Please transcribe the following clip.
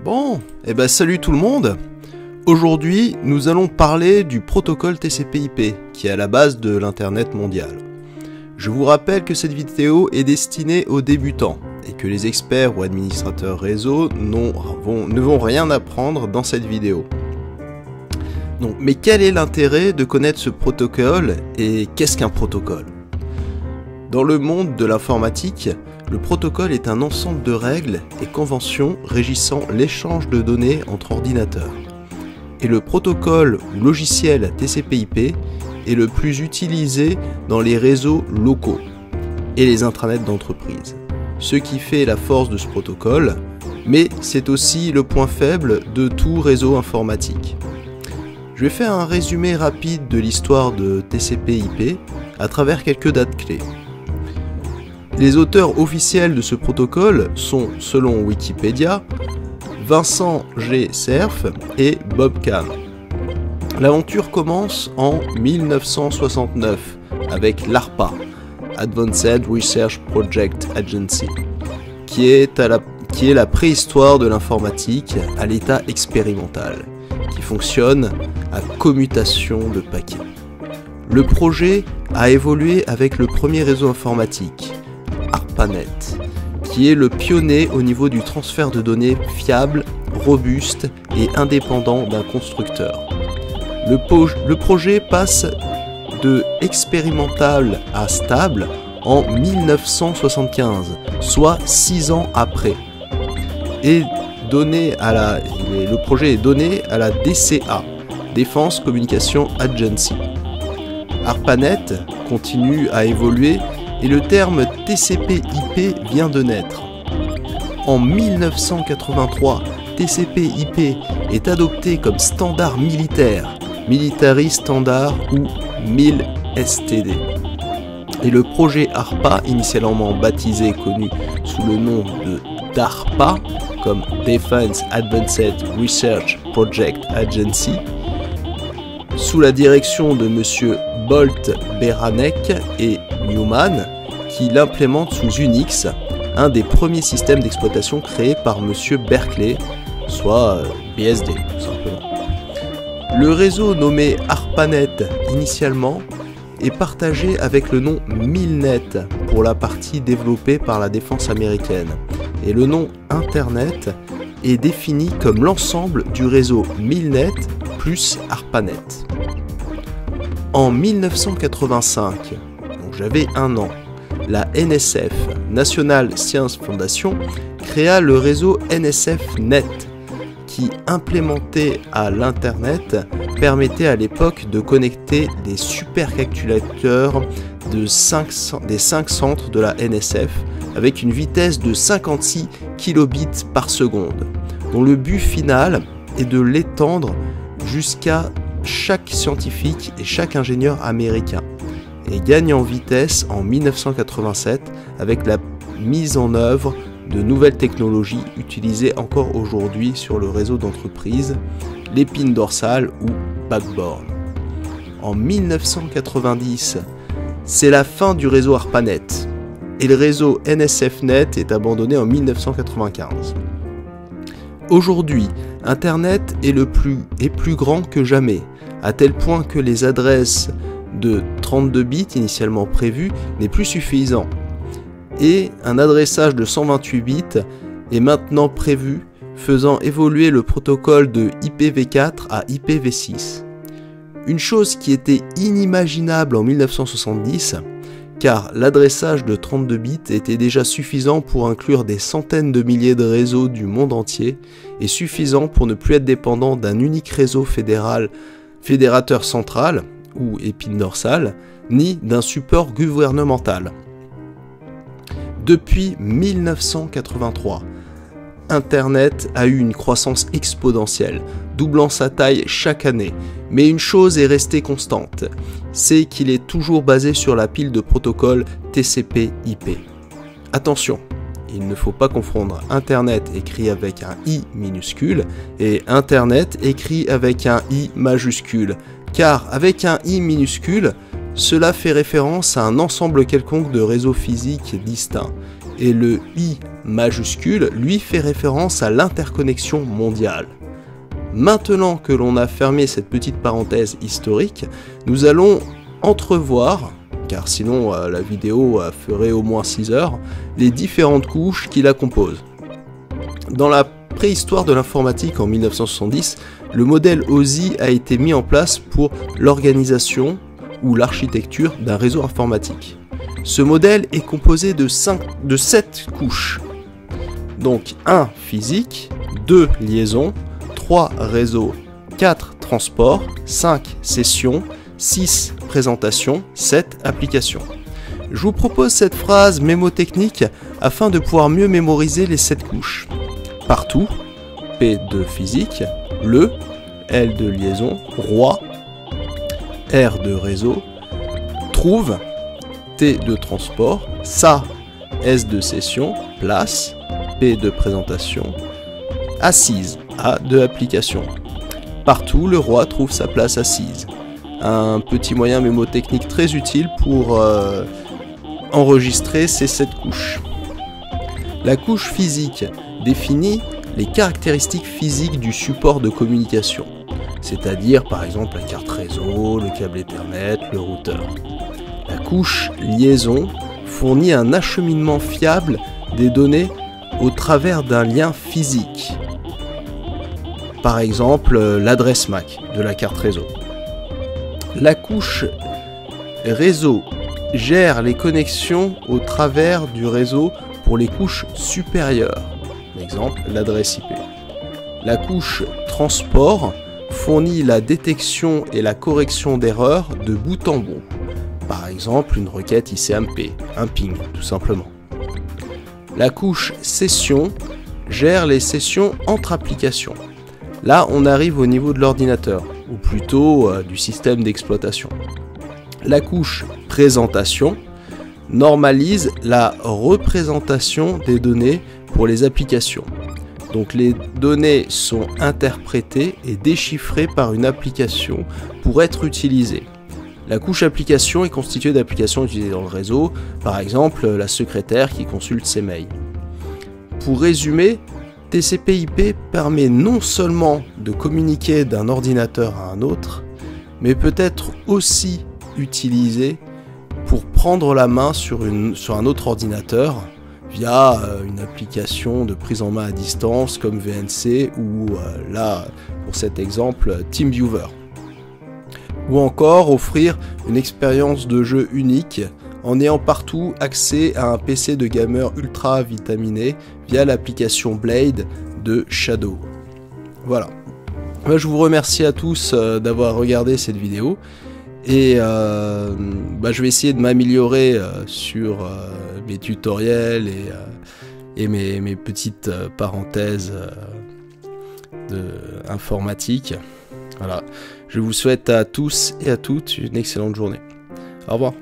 Bon, salut tout le monde. Aujourd'hui, nous allons parler du protocole TCP/IP, qui est à la base de l'Internet mondial. Je vous rappelle que cette vidéo est destinée aux débutants, et que les experts ou administrateurs réseau ne vont rien apprendre dans cette vidéo. Donc, mais quel est l'intérêt de connaître ce protocole, et qu'est-ce qu'un protocole ? Dans le monde de l'informatique, le protocole est un ensemble de règles et conventions régissant l'échange de données entre ordinateurs. Et le protocole ou logiciel TCP/IP est le plus utilisé dans les réseaux locaux et les intranets d'entreprise. Ce qui fait la force de ce protocole, mais c'est aussi le point faible de tout réseau informatique. Je vais faire un résumé rapide de l'histoire de TCP/IP à travers quelques dates clés. Les auteurs officiels de ce protocole sont, selon Wikipédia, Vincent G. Cerf et Bob Kahn. L'aventure commence en 1969 avec l'ARPA, Advanced Research Project Agency, qui est la préhistoire de l'informatique à l'état expérimental, qui fonctionne à commutation de paquets. Le projet a évolué avec le premier réseau informatique, ARPANET, qui est le pionnier au niveau du transfert de données fiable, robuste et indépendant d'un constructeur. Le projet passe de expérimental à stable en 1975, soit 6 ans après. Et le projet est donné à la DCA, Defense Communication Agency. ARPANET continue à évoluer et le terme TCP/IP vient de naître. En 1983, TCP/IP est adopté comme standard militaire, Military Standard ou MIL-STD. Et le projet ARPA, initialement baptisé et connu sous le nom de DARPA, comme Defense Advanced Research Project Agency, sous la direction de M. Bolt Beranek et Newman, qui l'implémente sous Unix, un des premiers systèmes d'exploitation créés par M. Berkeley, soit BSD tout simplement. Le réseau nommé ARPANET initialement est partagé avec le nom MILNET pour la partie développée par la défense américaine, et le nom Internet est défini comme l'ensemble du réseau MILNET plus ARPANET. En 1985, donc j'avais 1 an, la NSF, National Science Foundation, créa le réseau NSF-Net, qui, implémenté à l'Internet, permettait à l'époque de connecter les supercalculateurs des 5 centres de la NSF avec une vitesse de 56 kilobits par seconde, dont le but final est de l'étendre jusqu'à chaque scientifique et chaque ingénieur américain, et gagne en vitesse en 1987 avec la mise en œuvre de nouvelles technologies utilisées encore aujourd'hui sur le réseau d'entreprise, l'épine dorsale ou backbone. En 1990, c'est la fin du réseau ARPANET et le réseau NSF-Net est abandonné en 1995. Aujourd'hui, Internet est plus grand que jamais, à tel point que les adresses de 32 bits initialement prévues n'est plus suffisant. Et un adressage de 128 bits est maintenant prévu, faisant évoluer le protocole de IPv4 à IPv6. Une chose qui était inimaginable en 1970, car l'adressage de 32 bits était déjà suffisant pour inclure des centaines de milliers de réseaux du monde entier, et suffisant pour ne plus être dépendant d'un unique réseau fédérateur central, ou épine dorsale, ni d'un support gouvernemental. Depuis 1983, Internet a eu une croissance exponentielle, doublant sa taille chaque année. Mais une chose est restée constante, c'est qu'il est toujours basé sur la pile de protocoles TCP/IP. Attention, il ne faut pas confondre Internet écrit avec un I minuscule et Internet écrit avec un I majuscule, car avec un I minuscule, cela fait référence à un ensemble quelconque de réseaux physiques distincts, et le I majuscule, lui, fait référence à l'interconnexion mondiale. Maintenant que l'on a fermé cette petite parenthèse historique, nous allons entrevoir, car sinon la vidéo ferait au moins 6 heures, les différentes couches qui la composent. Dans la préhistoire de l'informatique en 1970, le modèle OSI a été mis en place pour l'organisation ou l'architecture d'un réseau informatique. Ce modèle est composé de 7 couches. Donc 1 physique, 2 liaisons, 3 réseaux, 4 transports, 5 sessions, 6 présentations, 7 applications. Je vous propose cette phrase mémotechnique afin de pouvoir mieux mémoriser les 7 couches. Partout, P de physique, le, L de liaison, roi, R de réseau, trouve, T de transport, ça, S de session, place, P de présentation, assise, A de application. Partout, le roi trouve sa place assise. Un petit moyen mémotechnique très utile pour enregistrer ces 7 couches. La couche physique définit les caractéristiques physiques du support de communication, c'est-à-dire par exemple la carte réseau, le câble Ethernet, le routeur. La couche liaison fournit un acheminement fiable des données au travers d'un lien physique, par exemple l'adresse MAC de la carte réseau. La couche réseau gère les connexions au travers du réseau pour les couches supérieures, par exemple l'adresse IP. La couche transport fournit la détection et la correction d'erreurs de bout en bout, par exemple une requête ICMP, un ping tout simplement. La couche session gère les sessions entre applications. Là on arrive au niveau de l'ordinateur, ou plutôt du système d'exploitation. La couche présentation normalise la représentation des données pour les applications. Donc les données sont interprétées et déchiffrées par une application pour être utilisées. La couche application est constituée d'applications utilisées dans le réseau, par exemple la secrétaire qui consulte ses mails. Pour résumer, TCP/IP permet non seulement de communiquer d'un ordinateur à un autre, mais peut être aussi utilisé pour prendre la main sur un autre ordinateur via une application de prise en main à distance comme VNC ou là, pour cet exemple, TeamViewer. Ou encore offrir une expérience de jeu unique en ayant partout accès à un PC de gamer ultra vitaminé via l'application Blade de Shadow. Voilà. Je vous remercie à tous d'avoir regardé cette vidéo et je vais essayer de m'améliorer sur mes tutoriels et mes petites parenthèses informatiques. Voilà. Je vous souhaite à tous et à toutes une excellente journée. Au revoir.